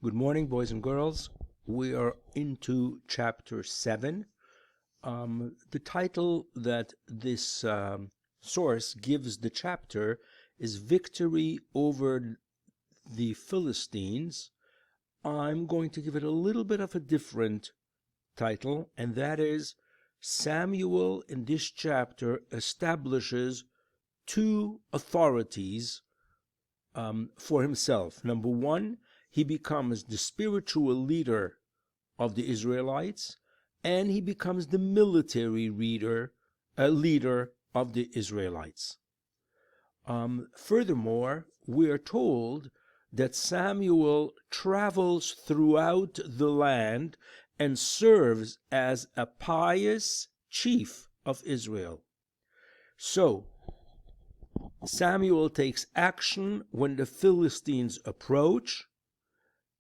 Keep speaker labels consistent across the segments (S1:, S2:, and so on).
S1: Good morning, boys and girls. We are into chapter 7. The title that this source gives the chapter is Victory Over the Philistines. I'm going to give it a little bit of a different title, and that is Samuel in this chapter establishes two authorities for himself. Number one, he becomes the spiritual leader of the Israelites, and he becomes the military leader of the Israelites. Furthermore, we are told that Samuel travels throughout the land and serves as a pious chief of Israel. So, Samuel takes action when the Philistines approach,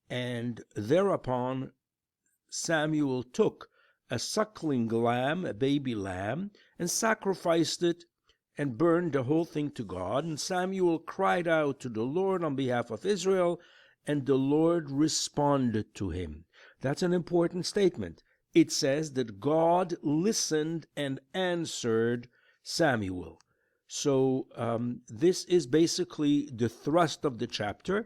S1: and thereupon Samuel took a suckling lamb, a baby lamb, and sacrificed it and burned the whole thing to God. And Samuel cried out to the Lord on behalf of Israel, and the Lord responded to him. That's an important statement. It says that God listened and answered Samuel. So this is basically the thrust of the chapter.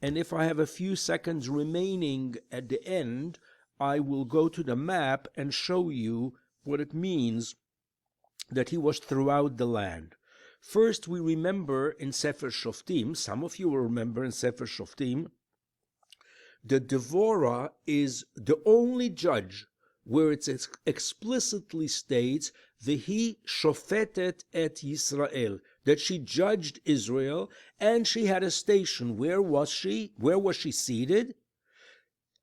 S1: And if I have a few seconds remaining at the end, I will go to the map and show you what it means that he was throughout the land. First, we remember in Sefer Shoftim, some of you will remember in Sefer Shoftim, that Devorah is the only judge where it explicitly states Vehi shofetet et Yisrael, that she judged Israel, and she had a station. Where was she? Where was she seated?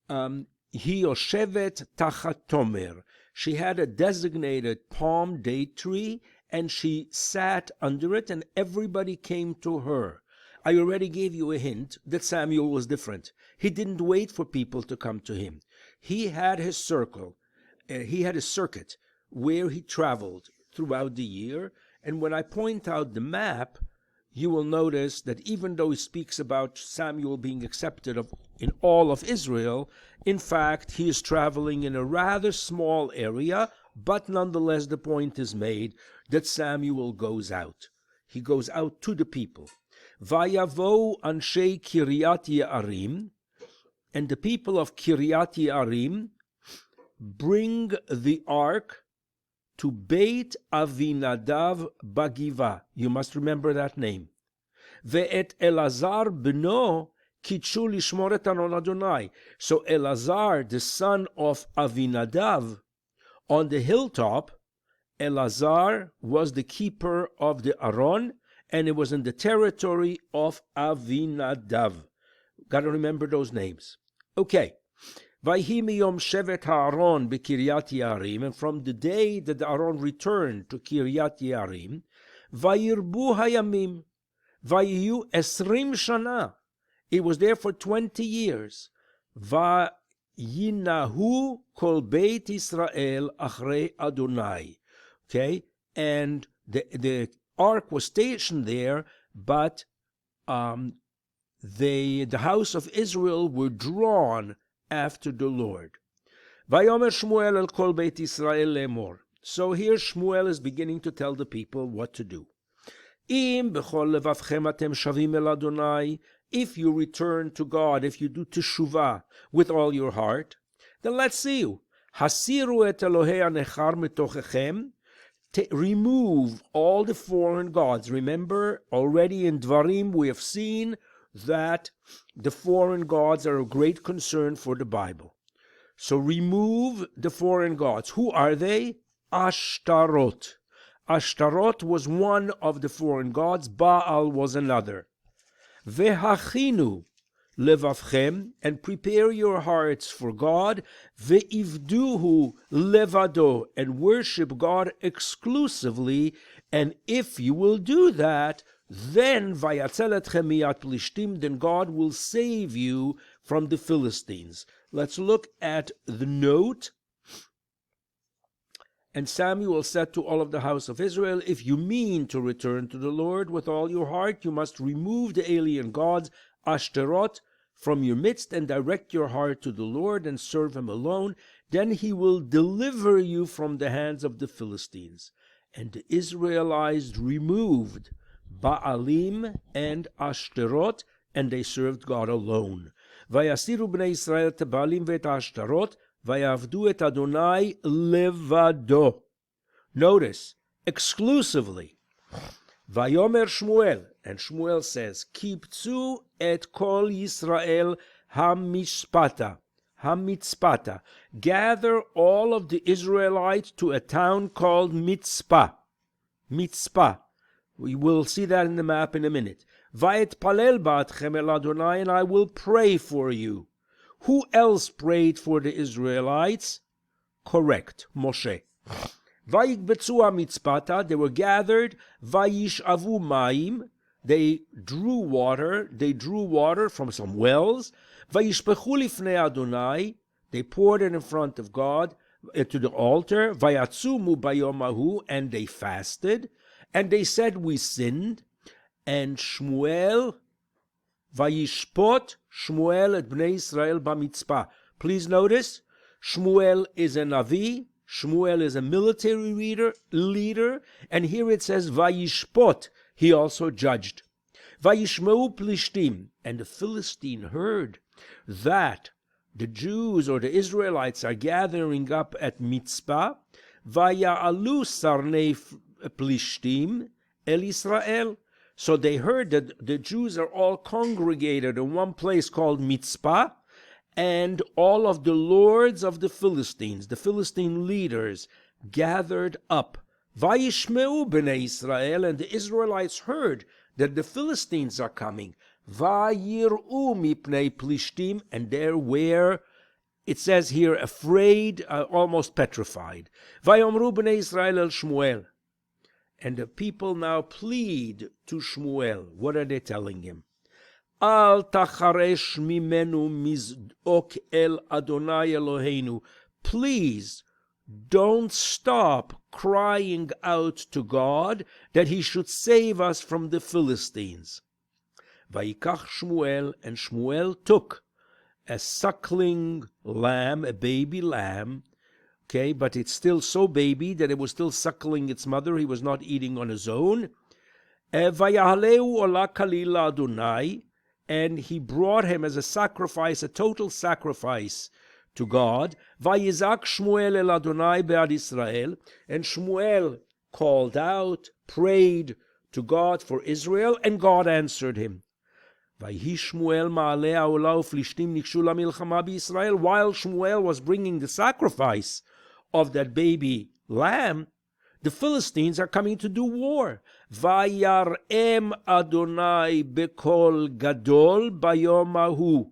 S1: Hi yoshevet tachat tomer. She had a designated palm date tree, and she sat under it, and everybody came to her. I already gave you a hint that Samuel was different. He didn't wait for people to come to him. He had his circle. He had a circuit where he traveled throughout the year. And when I point out the map, you will notice that even though he speaks about Samuel being accepted in all of Israel, in fact, he is traveling in a rather small area, but nonetheless the point is made that Samuel goes out. He goes out to the people. Vayavo anshei Kiryat Ye'arim, and the people of Kiryat Ye'arim bring the ark to Beit Avinadav Bagiva. You must remember that name. Ve'et Elazar b'no kitshu lishmor et aron Adonai. So Elazar, the son of Avinadav, on the hilltop, Elazar was the keeper of the Aron, and it was in the territory of Avinadav. Got to remember those names. Okay. Vayhi miyom shevet ha'aron b'Kiryat Ye'arim, and from the day that the Aron returned to Kiryat Ye'arim, vayirbu hayamim, vayiyu esrim shana. It was there for 20 years. Vayinahu kol Beit Israel achrei Adonai. Okay, and the ark was stationed there, but the house of Israel were drawn after the Lord. Vayomer Shmuel el kol Beit Israel lemor. So here Shmuel is beginning to tell the people what to do. Im bechol levavchem atem shavim el Adonai. If you return to God, if you do teshuvah with all your heart, then let's see you. Hasiru et Elohei anechar mitochechem. Remove all the foreign gods. Remember, already in Dvarim we have seen that the foreign gods are a great concern for the Bible. So remove the foreign gods. Who are they? Ashtaroth. Ashtaroth was one of the foreign gods. Baal was another. Vehachinu levavchem, and prepare your hearts for God. Ve'ivduhu levado, and worship God exclusively. And if you will do that, then vayatzel etchem miyat plishtim, then God will save you from the Philistines. Let's look at the note. And Samuel said to all of the house of Israel, if you mean to return to the Lord with all your heart, you must remove the alien gods, Ashtaroth, from your midst and direct your heart to the Lord and serve him alone. Then he will deliver you from the hands of the Philistines. And the Israelites removed Baalim and Ashtaroth, and they served God alone. Vayasiru bnei Israel et Baalim ve'et Ashtaroth, vayavdu et Adonai levado. Notice, exclusively. Vayomer Shmuel, and Shmuel says, Kibtzu et kol Yisrael hamitzpata. Gather all of the Israelites to a town called Mitzpah. Mitzpah. We will see that in the map in a minute. Vayet palel ba'atchem el Adonai, and I will pray for you. Who else prayed for the Israelites? Correct, Moshe. Vayikbetzu mitzpata, they were gathered. Vayishavu mayim, they drew water from some wells. Vayishpechu lifnei Adonai, they poured it in front of God to the altar. Vayatzumu bayomahu, and they fasted. And they said, we sinned. And Shmuel, Vayishpot Shmuel et bnei Israel bamitzpah. Please notice, Shmuel is a Navi, Shmuel is a military leader, and here it says Vayishpot, he also judged. Vayishmeu plishtim, and the Philistine heard that the Jews or the Israelites are gathering up at Mitzpah. Vaya'alu sarnei plishtim el Israel. So they heard that the Jews are all congregated in one place called Mitzpah, and all of the lords of the Philistines, the Philistine leaders, gathered up. Vayishmeu b'nei Israel, and the Israelites heard that the Philistines are coming. Vayir'u mipnei plishtim, and there were, it says here, afraid, almost petrified. Vayomru b'nei Israel el Shmuel. And the people now plead to Shmuel. What are they telling him? Al tacharesh mimenu mizok el Adonai Eloheinu. Please don't stop crying out to God that he should save us from the Philistines. Vayikach Shmuel, and Shmuel took a suckling lamb, a baby lamb, okay, but it's still so baby that it was still suckling its mother. He was not eating on his own. Vayahaleu ola kalila Adonai, and he brought him as a sacrifice, a total sacrifice to God. Vayizak Shmuel el Adonai be'ad Israel, and Shmuel called out, prayed to God for Israel, and God answered him. Vayhi Shmuel ma'aleh ha'olah u'flishtim nikshu la'milchama b'Yisrael. While Shmuel was bringing the sacrifice of that baby lamb, the Philistines are coming to do war. Vayar'em Adonai bekol gadol bayomahu.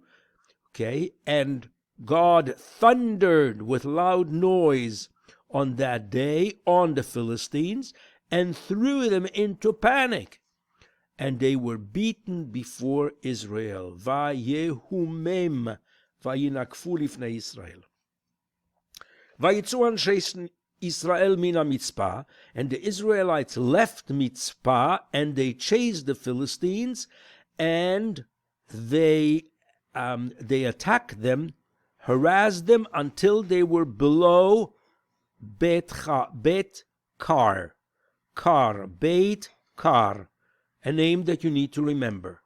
S1: Okay, and God thundered with loud noise on that day on the Philistines and threw them into panic. And they were beaten before Israel. Vayehumem vayinakfu lifnei Israel. Vayitzu anshe Israel mina Mitzpah, and the Israelites left Mitzpah, and they chased the Philistines, and they attacked them, harassed them until they were below Beit Kar, a name that you need to remember.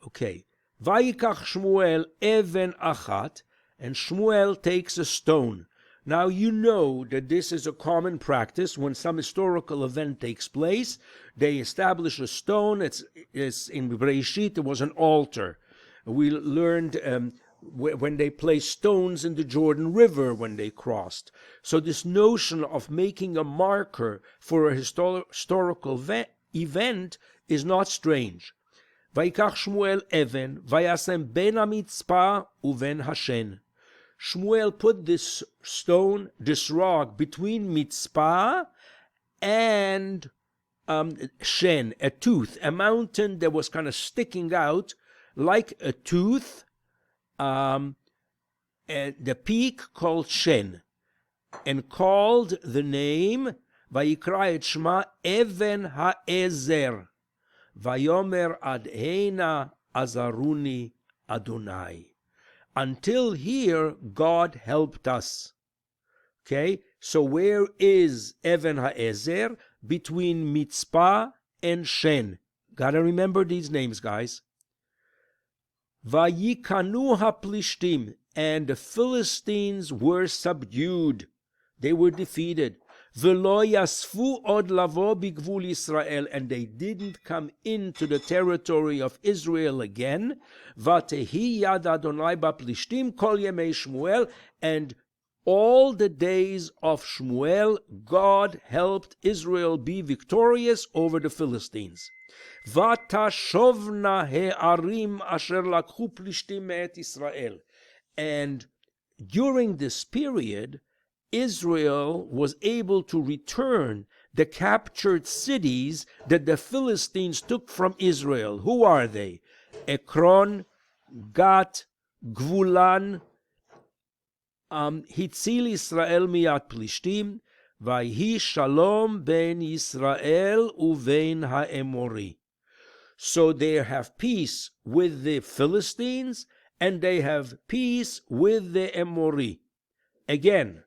S1: Okay. Vayikach Shmuel even achat, and Shmuel takes a stone. Now you know that this is a common practice. When some historical event takes place, they establish a stone. It's in Bereshit, it was an altar. We learned when they placed stones in the Jordan River when they crossed. So this notion of making a marker for a historical event is not strange. Vayikach Shmuel even, vayasem ben ha-mitzpah uven Hashen. Shmuel put this stone, this rock, between Mitzpah and Shen, a tooth, a mountain that was kind of sticking out like a tooth, and the peak called Shen, and called the name, Vayikra et Shema Even HaEzer, Vayomer ad Heina Azaruni Adonai. Until here, God helped us. Okay, so where is Even Ha'ezer? Between Mitzpah and Shen. Gotta remember these names, guys. Vayikanu haplishtim, and the Philistines were subdued. They were defeated. V'lo yasfu od lavo bigvul Yisrael, and they didn't come into the territory of Israel again. Vatehi yad Adonai baplishtim kol yemei Shmuel, and all the days of Shmuel, God helped Israel be victorious over the Philistines. Vatashovna he'arim asher lakhu plishtim me'et Israel. And during this period, Israel was able to return the captured cities that the Philistines took from Israel. Who are they? Ekron, Gat, Gvulan, Hitzil Israel miyat Plishtim, Vayhi Shalom ben Israel uvein ha'emori. So they have peace with the Philistines, and they have peace with the Emori. Again,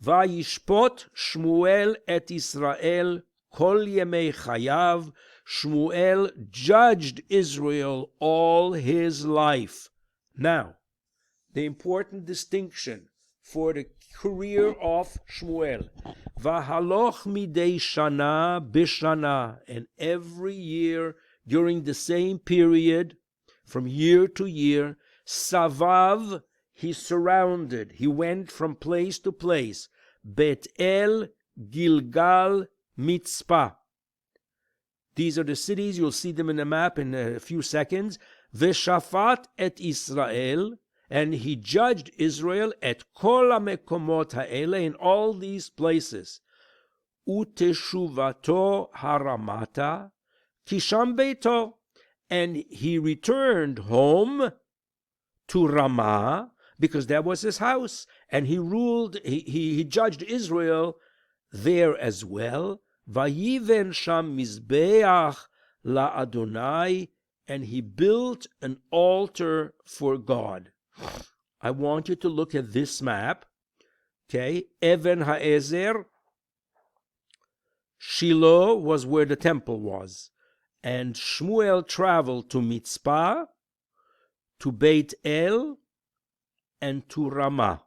S1: Vayishpot Shmuel et Israel kol yemei chayav. Shmuel judged Israel all his life. Now, the important distinction for the career of Shmuel. Vahaloch midei shana b'shana, and every year during the same period, from year to year, Savav, he surrounded, he went from place to place. Bet El, Gilgal, Mitzpah. These are the cities, you'll see them in the map in a few seconds. Veshafat et Israel, and he judged Israel at kol hamekomot ha'ele, in all these places. Uteshuvato haramata, kisham beito, and he returned home to Ramah, because that was his house, and he ruled, he judged Israel there as well. Vayiven sham mizbeach la Adonai, and he built an altar for God. I want you to look at this map. Okay, Even Ha'ezer, Shiloh was where the temple was, and Shmuel traveled to Mitzpah, to Beit El, and to Ramah.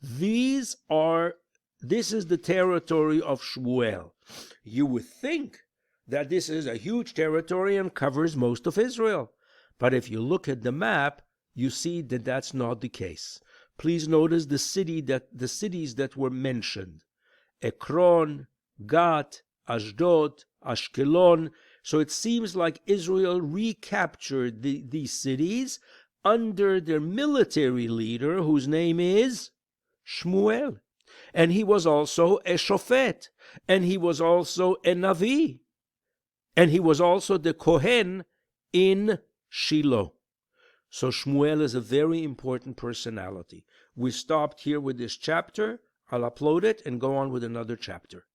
S1: This is the territory of Shmuel. You would think that this is a huge territory and covers most of Israel. But if you look at the map, you see that that's not the case. Please notice the cities that were mentioned. Ekron, Gat, Ashdod, Ashkelon. So it seems like Israel recaptured these cities under their military leader, whose name is Shmuel. And he was also a shofet, and he was also a navi, and he was also the Kohen in Shiloh. So Shmuel is a very important personality. We stopped here with this chapter. I'll upload it and go on with another chapter.